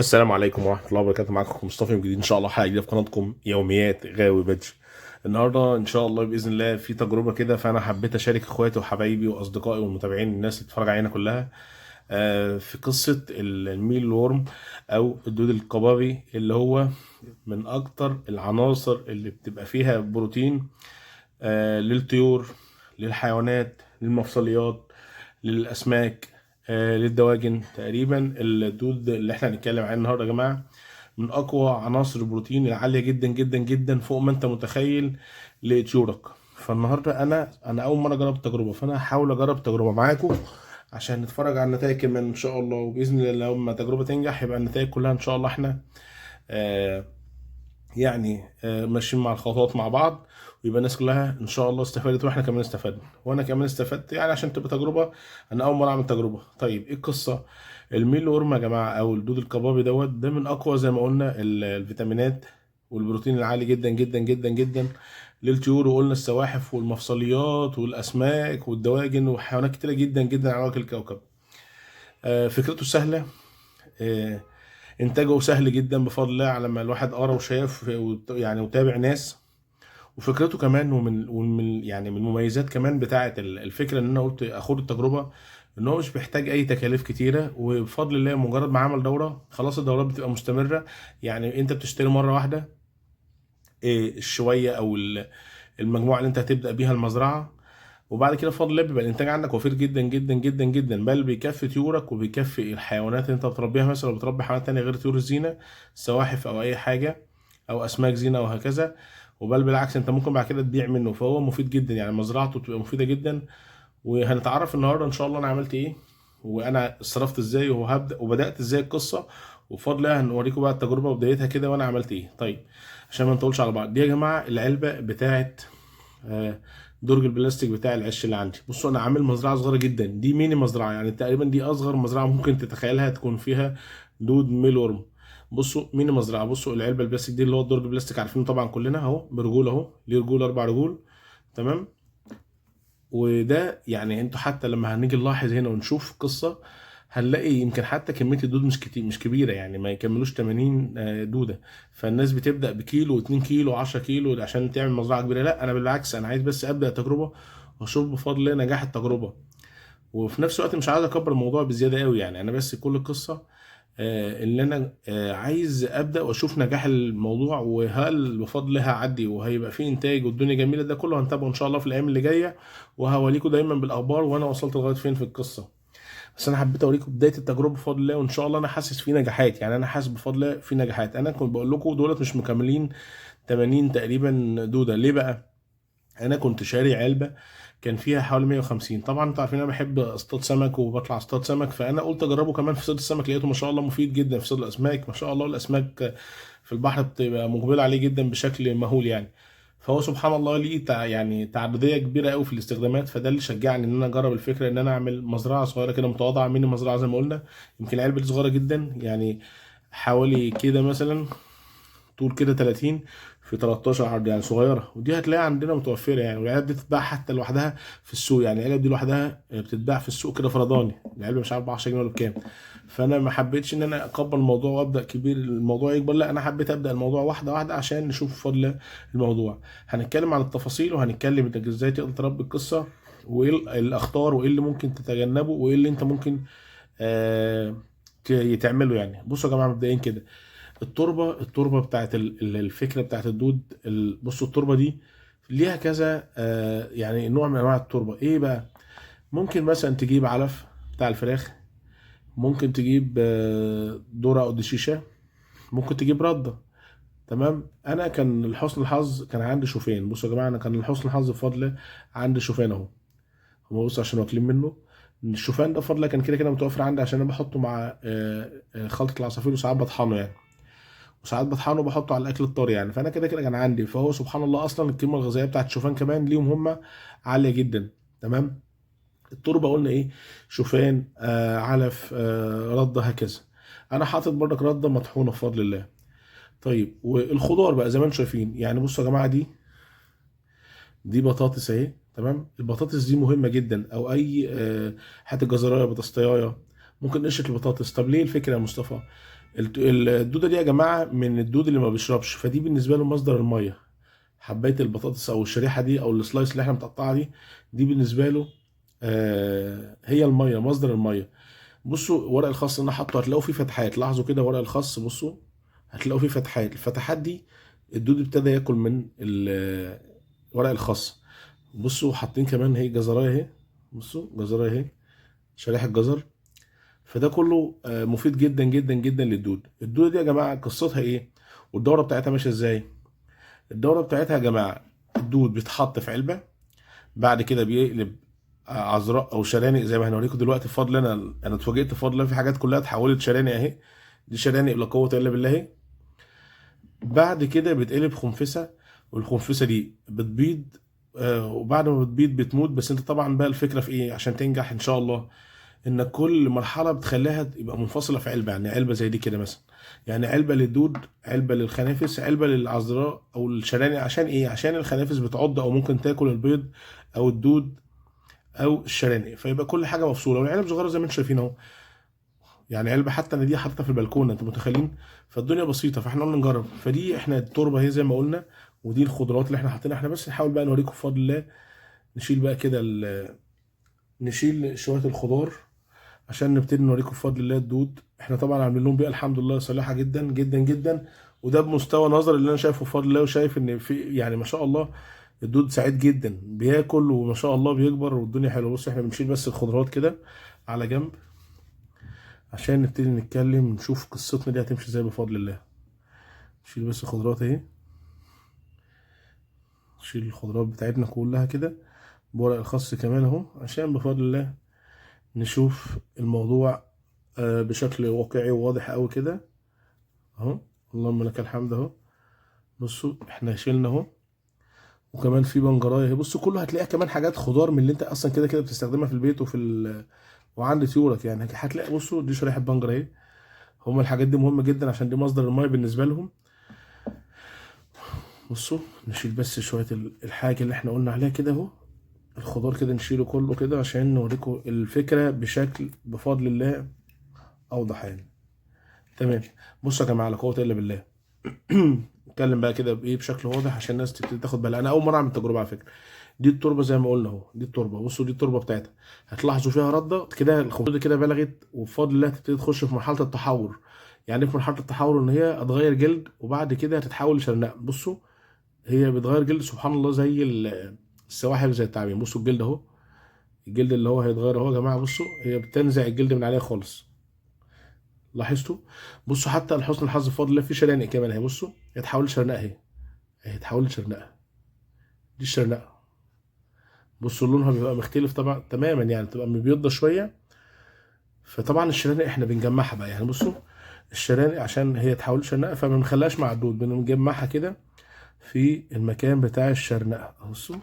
السلام عليكم ورحمة الله وبركاته. معاكم أخو مصطفى من جديد إن شاء الله، حلقة جديدة في قناتكم يوميات غاوي بادج. النهاردة إن شاء الله بإذن الله في تجربة كده، فأنا حبيت أشارك إخواتي وحبايبي وأصدقائي والمتابعين الناس اللي بتتفرج علينا كلها في قصة الميل وورم أو الدود القبابي، اللي هو من أكتر العناصر اللي بتبقى فيها بروتين للطيور، للحيوانات، للمفصليات، للأسماك، للدواجن. تقريبا الدود اللي احنا هنتكلم عنه النهارده يا جماعة من أقوى عناصر البروتين العالية جدا جدا جدا فوق ما أنت متخيل لطيورك. فالنهارده أنا أول مرة أجرب التجربة، فأنا هحاول أجرب التجربة معاكم عشان نتفرج على النتائج كمان إن شاء الله. وبإذن الله لما التجربة تنجح يبقى النتائج كلها إن شاء الله احنا آه، ماشيين مع الخطوات مع بعض، ويبقى الناس كلها ان شاء الله استفادت واحنا كمان استفدنا وانا كمان استفدت، يعني عشان تبقى تجربه. انا اول مره اعمل تجربه. طيب ايه القصه؟ الميل ورم يا جماعه او الدود الكبابي ده من اقوى زي ما قلنا الفيتامينات والبروتين العالي جدا جدا جدا جدا للطيور، وقلنا السواحف والمفصليات والاسماك والدواجن وحيوانات كتيره جدا جدا على وجه الكوكب. فكرته سهله، آه، انتاجه سهل جدا بفضل الله، على ما الواحد قرا وشاف يعني وتابع ناس. وفكرته كمان ومن يعني من المميزات كمان بتاعه الفكره ان انا قلت اخد التجربه، ان هو مش بيحتاج اي تكاليف كتيره، وبفضل الله مجرد ما عمل دوره خلاص الدورات بتبقى مستمره. يعني انت بتشتري مره واحده الشويه او المجموعه اللي انت هتبدا بيها المزرعه، وبعد كده بفضل الله بيبقى الانتاج عندك وفير جدا جدا جدا جدا، بل بيكفي طيورك وبيكفي الحيوانات اللي انت بتربيها. مثلا لو بتربي حيوانات تانية غير طيور الزينه، سواحف او اي حاجه او اسماك زينه وهكذا، وبل بالعكس انت ممكن بعد كده تبيع منه. فهو مفيد جدا، يعني مزرعته بتبقى مفيده جدا. وهنتعرف النهارده ان شاء الله انا عملت ايه وانا اتصرفت ازاي وهبدا وبدات ازاي القصه، وبفضل الله هنوريكم بقى التجربه وبدايتها كده وانا عملت ايه. طيب عشان ما نطولش على بعض، دي يا جماعه العلبه بتاعت آه، درج البلاستيك بتاع العش اللي عندي. بصوا انا عامل مزرعه صغيره جدا، دي ميني مزرعه، يعني تقريبا دي اصغر مزرعه ممكن تتخيلها تكون فيها دود ميل. بصوا ميني مزرعه، بصوا العلبه البلاستيك دي اللي هو الدرج البلاستيك عارفينه طبعا كلنا اهو، برجول اهو، ليه رجول، 4 رجول. تمام. وده يعني انتوا حتى لما هنيجي نلاحظ هنا ونشوف قصه هنلاقي يمكن حتى كميه الدود مش كتير، مش كبيره، يعني ما يكملوش 80 دوده. فالناس بتبدا بكيلو و2 كيلو 10 كيلو عشان تعمل مزرعه كبيره. لا انا بالعكس، انا عايز بس ابدا تجربه واشوف بفضل الله نجاح التجربه، وفي نفس الوقت مش عايز اكبر الموضوع بزياده قوي. يعني انا بس كل القصه اللي انا عايز ابدا واشوف نجاح الموضوع، وهل بفضل الله هعدي وهيبقى فيه انتاج والدنيا جميله. ده كله هنتابعه ان شاء الله في الايام اللي جايه، وهوريكم دايما بالاخبار وانا وصلت لغايه فين في القصه. بس انا حبيت اوريكم بدايه التجربه بفضل الله، وان شاء الله انا حاسس في نجاحات. يعني انا حاسس بفضل الله في نجاحات. انا كنت بقول لكم دولت مش مكملين 80 تقريبا دوده. ليه بقى؟ انا كنت شاري علبه كان فيها حوالي 150. طبعا انتوا عارفين انا بحب اصطاد سمك وبطلع اصطاد سمك، فانا قلت اجربه كمان في صيد السمك. لقيته ما شاء الله مفيد جدا في صيد الاسماك، ما شاء الله الاسماك في البحر بتبقى مقبله عليه جدا بشكل مهول يعني. فهو سبحان الله ليه يعني تعدديه كبيره قوي في الاستخدامات. فده اللي شجعني ان انا اجرب الفكره ان انا اعمل مزرعه صغيره كده متواضعه، ميني مزرعه زي ما قلنا. يمكن العلبه دي صغيره جدا، يعني حوالي كده مثلا طول كده 30 في 13 عرض، يعني صغيره. ودي هتلاقيها عندنا متوفره يعني، والعلب دي تتباع حتى لوحدها في السوق. يعني العلب دي لوحدها بتتباع في السوق كده فرداني، العلبه مش عارف ب 10 جنيه ولا بكام. فانا ما حبيتش ان انا اكبر الموضوع وابدا كبير الموضوع يكبر، لا انا حبيت ابدا الموضوع واحده واحده عشان نشوف فضل الموضوع. هنتكلم عن التفاصيل وهنتكلم انت ازاي تقدر تربي القصه، وايه الاخطار وايه اللي ممكن تتجنبه وايه اللي انت ممكن آه تعمله. يعني بصوا يا جماعه مبدئيا كده، التربه بتاعت الفكره بتاعت الدود بصوا التربه دي ليها كذا يعني نوع من انواع التربه. ايه بقى؟ ممكن مثلا تجيب علف بتاع الفراخ، ممكن تجيب ذره او دشيشه، ممكن تجيب رده. تمام. انا كان لحسن الحظ كان عندي شوفان. بصوا يا جماعه انا كان لحسن الحظ بفضل الله عندي شوفان اهو. هو بص عشان واكلين منه. الشوفان ده بفضل الله كان كده كده متوفر عندي، عشان انا بحطه مع خلطه العصافير، وساعات بطحنه يعني، وساعات بطحنه وبحطه على الاكل الطري يعني. فانا كده كده كان عندي. فهو سبحان الله اصلا القيمه الغذائيه بتاعت الشوفان كمان ليهم هم عاليه جدا. تمام. التربه قلنا ايه؟ شوفان، علف، رده، هكذا. انا حاطط برضك رده مطحونه بفضل الله. طيب والخضار بقى زي ما انتم شايفين، يعني بصوا يا جماعه دي بطاطس اهي. تمام. البطاطس دي مهمه جدا، او اي حته جزرايه بطاطسايه، ممكن نقشر البطاطس. طب ليه الفكره يا مصطفى؟ الدوده دي يا جماعه من الدود اللي ما بيشربش، فدي بالنسبه له مصدر الميه. حبايه البطاطس او الشريحه دي او السلايس اللي احنا متقطعها دي بالنسبه له هي الميه، مصدر الميه. بصوا ورق الخاص اللي انا حاطه هتلاقوا فيه فتحات، لاحظوا كده ورق الخاص بصوا هتلاقوا فيه فتحات، الفتحات دي الدود ابتدى ياكل من ورق الخاص. بصوا حاطين كمان اهي جزرايه اهي، بصوا جزرايه اهي، شريحه جزر. فده كله مفيد جدا جدا جدا للدود. الدوده دي يا جماعه قصتها ايه والدوره بتاعتها ماشيه ازاي؟ الدوره بتاعتها يا جماعه الدود بيتحط في علبه، بعد كده بيقلب عذراء او شرانق زي ما هنوريكم دلوقتي. بفضل انا اتفاجئت بفضل الله في حاجات كلها اتحولت شرانق اهي، دي شرانق لا قوه الا بالله اهي. بعد كده بتقلب خنفسه، والخنفسه دي بتبيض وبعد ما بتبيض بتموت. بس انت طبعا بقى الفكره في ايه عشان تنجح ان شاء الله، ان كل مرحله بتخليها تبقى منفصله في علبه. يعني علبه زي دي كده مثلا، يعني علبه للدود، علبه للخنافس، علبه للعذراء او الشرانق. عشان ايه؟ عشان الخنافس بتعض او ممكن تاكل البيض او الدود او الشرانق، فيبقى كل حاجه مفصوله. والعلب صغيره زي ما انتم شايفين اهو، يعني علبه حتى انا دي حاططها في البلكونه، انتوا متخيلين؟ فالدنيا بسيطه، فاحنا قلنا نجرب. فدي احنا التربه اهي زي ما قلنا، ودي الخضروات اللي احنا حاطينها. احنا بس نحاول بقى نوريكم بفضل الله. نشيل بقى كده نشيل شويه الخضار عشان نبتدي نوريكم بفضل الله الدود. احنا طبعا عاملين لهم بيئه الحمد لله صالحه جدا جدا جدا، وده بمستوى نظر اللي انا شايفه بفضل الله. وشايف ان في يعني ما شاء الله الدود سعيد جدا بياكل وما شاء الله بيكبر والدنيا حلوه. بص احنا بنشيل بس الخضروات كده على جنب عشان نبتدي نتكلم نشوف قصتنا دي هتمشي ازاي بفضل الله. نشيل بس الخضروات اهي، نشيل الخضروات بتاعتنا كلها كده بورق الخاص كمان اهو، عشان بفضل الله نشوف الموضوع بشكل واقعي وواضح قوي كده اهو. اللهم لك الحمد اهو. بصوا احنا شيلنا اهو، وكمان في بنجرايه اهي. بصوا كله هتلاقيها كمان حاجات خضار من اللي انت اصلا كده كده بتستخدمها في البيت وعند طيورك يعني. هتلاقي بصوا دي شريحه بنجر اهي. هما الحاجات دي مهمه جدا عشان دي مصدر الميه بالنسبه لهم. بصوا نشيل بس شويه الحاجه اللي احنا قلنا عليها كده اهو، الخضار كده نشيله كله كده عشان نوريكم الفكره بشكل بفضل الله اوضح يعني. تمام. بصوا يا جماعه لا قوه الا بالله. نتكلم بقى كده بايه بشكل واضح عشان الناس تبتدي تاخد بالها. انا اول مره اعمل التجربه على فكره. دي التربه زي ما قلنا اهو، دي التربه. بصوا دي التربه بتاعتها، هتلاحظوا فيها رده كده. الخطوط دي كده بلغت وبفضل الله تبتدي تخش في مرحله التحور. يعني في مرحله التحور ان هي هتغير جلد وبعد كده هتتحول لشرنقه. بصوا هي بتغير جلد سبحان الله زي السواحل زي التعابين. بصوا الجلد اهو، الجلد اللي هو هيتغير اهو يا جماعه. بصوا هي بتنزع الجلد من عليها خالص، لاحظتوا؟ بصوا حتى لحسن الحظ بفضل الله في شرانق كمان اهي. بصوا هي اتحولت لشرنقه اهي، اهي اتحولت لشرنقه. دي الشرنقه. بصوا لونها بيبقى مختلف طبعا تماما، يعني بتبقى مبيضه شويه. فطبعا الشرانق احنا بنجمعها بقى، يعني بصوا الشرانق عشان هي اتحولت شرنقه فما بنخليهاش مع الدود، بنجمعها كده في المكان بتاع الشرنقه. بصوا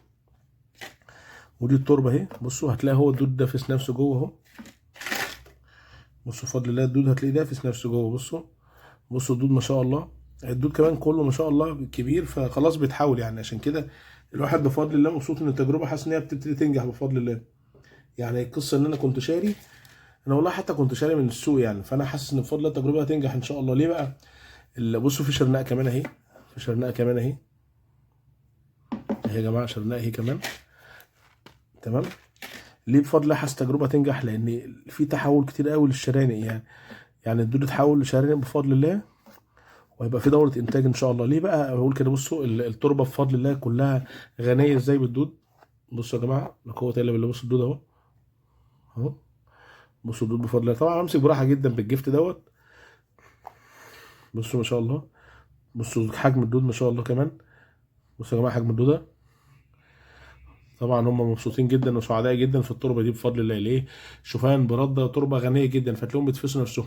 ودي التربه اهي. بصوا هتلاقي هو الدود دافس نفسه جوه اهو. بصوا بفضل الله الدود هتلاقيه دافس نفسه جوه. بصوا الدود ما شاء الله، الدود كمان كله ما شاء الله كبير، فخلاص بيتحول يعني. عشان كده الواحد بفضل الله مبسوط من التجربه، حاسس ان هي بتبتدي تنجح بفضل الله. يعني القصه ان انا كنت شاري، انا والله حتى كنت شاري من السوق يعني، فانا حاسس ان بفضل الله التجربه هتنجح ان شاء الله. ليه بقى؟ بصوا في شرنقه كمان اهي، في شرنقه كمان اهي يا جماعه، شرنقه اهي كمان. تمام. ليه بفضل الله حاسس التجربه تنجح؟ لان في تحول كتير قوي للشرانق يعني. يعني الدود اتحول لشرانق بفضل الله، وهيبقى في دوره انتاج ان شاء الله. ليه بقى بقول كده؟ بصوا التربه بفضل الله كلها غنيه ازاي بالدود. بصوا يا جماعه لا قوه الا بالله. بصوا الدود اهو اهو. بصوا الدود بفضل الله. طبعا امسك براحه جدا بالجفت دوت. بصوا ما شاء الله. بصوا حجم الدود ما شاء الله كمان. بصوا يا جماعه حجم الدوده. طبعا هم مبسوطين جدا وسعداء جدا في التربه دي بفضل الله. ليه؟ شوفان برده تربه غنيه جدا، فتلاقيهم بيتفسوا نفسهم.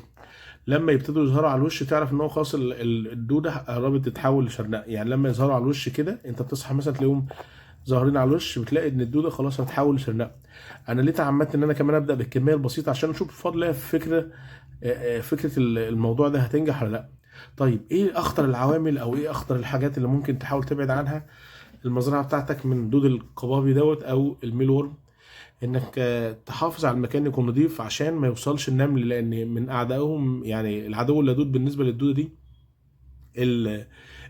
لما يبتدوا يظهروا على الوش تعرف ان هو خلاص الدوده قربت تتحول لشرنقه. يعني لما يظهروا على الوش كده انت بتصحى مثلا تلاقيهم ظاهرين على الوش، بتلاقي ان الدوده خلاص هتحول لشرنقه. انا ليه تعمدت ان انا كمان ابدا بالكميه البسيطه عشان اشوف بفضل الله فكره الموضوع ده هتنجح ولا لا. طيب ايه اخطر العوامل او ايه اخطر الحاجات اللي ممكن تحاول تبعد عنها المزرعه بتاعتك من دود القبابي دوت او الميل وورم؟ انك تحافظ على المكان يكون نظيف عشان ما يوصلش النمل، لان من اعدائهم يعني العدو اللدود بالنسبه للدوده دي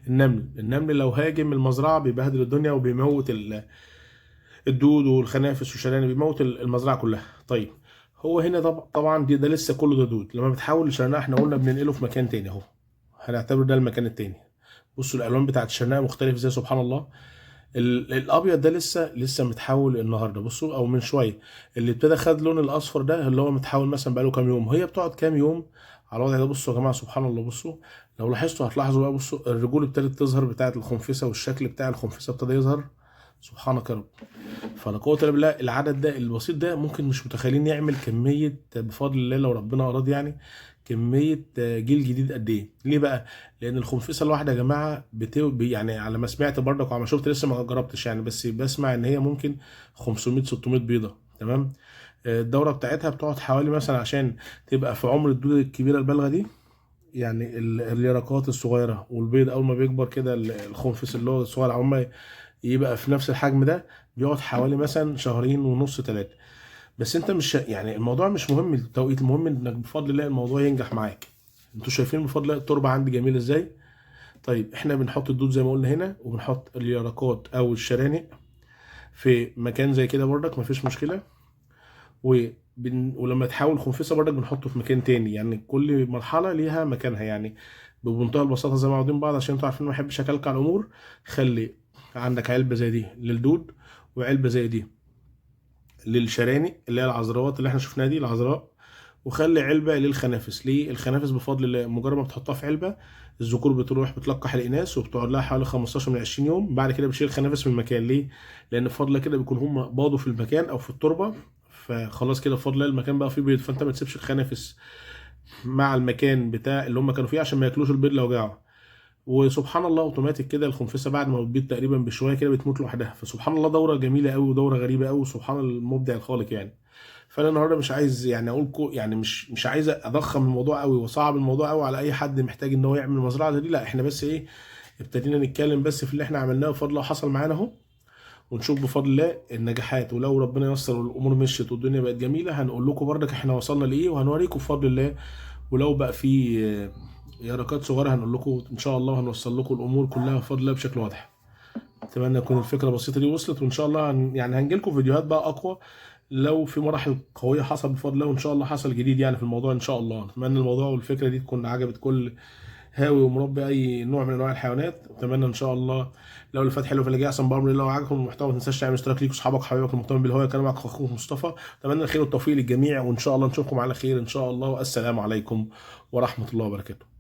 النمل لو هاجم المزرعه بيبهدل الدنيا وبيموت الدود والخنافس والشراني، بيموت المزرعه كلها. طيب هو هنا طبعا ده لسه كله ده دود. لما بتحول الشرنقه احنا قلنا بننقله في مكان تاني اهو، هنعتبر ده المكان التاني. بصوا الالوان بتاعت الشرنقه مختلفه ازاي، سبحان الله. الابيض ده لسه متحول النهارده، بصوا او من شويه. اللي ابتدى خد لون الاصفر ده اللي هو متحول مثلا بقاله كام يوم، هي بتقعد كام يوم على الوضع ده. بصوا يا جماعه سبحان الله، بصوا لو لاحظتوا هتلاحظوا بقى، بصوا الرجول ابتدت تظهر بتاعه الخنفسه، والشكل بتاع الخنفسه ابتدى يظهر. سبحانك يا رب. فلا قوه الا بالله. العدد ده البسيط ده ممكن مش متخيلين يعمل كميه بفضل الله لو ربنا اراد يعني، كميه جيل جديد قد ايه. ليه بقى؟ لان الخنفسه الواحده يا جماعه يعني على ما سمعت برضك وعلى ما شفت، لسه ما جربتش يعني، بس بسمع ان هي ممكن 500 600 بيضه. تمام. الدوره بتاعتها بتقعد حوالي مثلا عشان تبقى في عمر الدودة الكبيره البالغه دي، يعني اليرقات الصغيره والبيض اول ما بيكبر كده الخنفس اللي هو الصغير اول ما يبقى في نفس الحجم ده بيقعد حوالي مثلا شهرين ونص 3. بس انت مش يعني الموضوع مش مهم التوقيت، المهم انك بفضل الله الموضوع ينجح معاك. انتوا شايفين بفضل الله التربه عندي جميله ازاي. طيب احنا بنحط الدود زي ما قلنا هنا، وبنحط اليرقات او الشرانق في مكان زي كده برضك مفيش مشكله. ولما تحاول خنفسه برضك بنحطه في مكان تاني، يعني كل مرحله ليها مكانها يعني. بمنتهى البساطه زي ما عاوزين بعض، عشان انتوا عارفين ما بحبش اكلكع الامور. خلي عندك علبه زي دي للدود، وعلبه زي دي للشرانق اللي هي العذراوات اللي احنا شفناها دي العذراء، وخلي علبه للخنافس. ليه الخنافس؟ بفضل الله مجرد ما بتحطها في علبه الذكور بتروح بتلقح الاناث، وبتقعد لها حوالي 15 من 20 يوم، بعد كده بتشيل الخنافس من المكان. ليه؟ لان بفضل الله كده بيكون هم باضوا في المكان او في التربه، فخلاص كده بفضل الله المكان بقى فيه بيض، فانت ما تسيبش الخنافس مع المكان بتاع اللي هم كانوا فيه عشان ما ياكلوش البيض لو جاعوا. وسبحان الله اوتوماتيك كده الخنفسه بعد ما بتبيض تقريبا بشويه كده بتموت لوحدها. فسبحان الله دوره جميله قوي ودوره غريبه قوي، سبحان المبدع الخالق يعني. فانا النهارده مش عايز يعني اقول يعني مش عايز اضخم الموضوع قوي واصعب الموضوع قوي على اي حد محتاج ان هو يعمل مزرعه زي دي. لا احنا بس ايه، ابتدينا نتكلم بس في اللي احنا عملناه بفضل الله وحصل معانا اهو، ونشوف بفضل الله النجاحات. ولو ربنا ييسر والامور مشيت والدنيا بقت جميله هنقول لكم برضك احنا وصلنا لايه، وهنوريكم بفضل الله. ولو بقى في يرقات صغيره هنقول لكم ان شاء الله، هنوصل لكم الامور كلها بفضل الله بشكل واضح. اتمنى تكون الفكره البسيطه دي وصلت، وان شاء الله يعني هنجي لكم فيديوهات بقى اقوى لو في مراحل قويه حصل بفضل الله، وان شاء الله حصل جديد يعني في الموضوع ان شاء الله. اتمنى الموضوع والفكره دي تكون عجبت كل هاوي ومربي اي نوع من انواع الحيوانات. اتمنى ان شاء الله لو اللي فات حلو في اللي جاي احسن بامر الله. وعجبكم المحتوى ما تنساش تعمل اشتراك ليك واصحابك وحبايبك المهتمين بالهوايه. كان معك اخوكم مصطفى، اتمنى الخير والتوفيق للجميع، وان شاء الله نشوفكم على خير ان شاء الله. والسلام عليكم ورحمه الله وبركاته.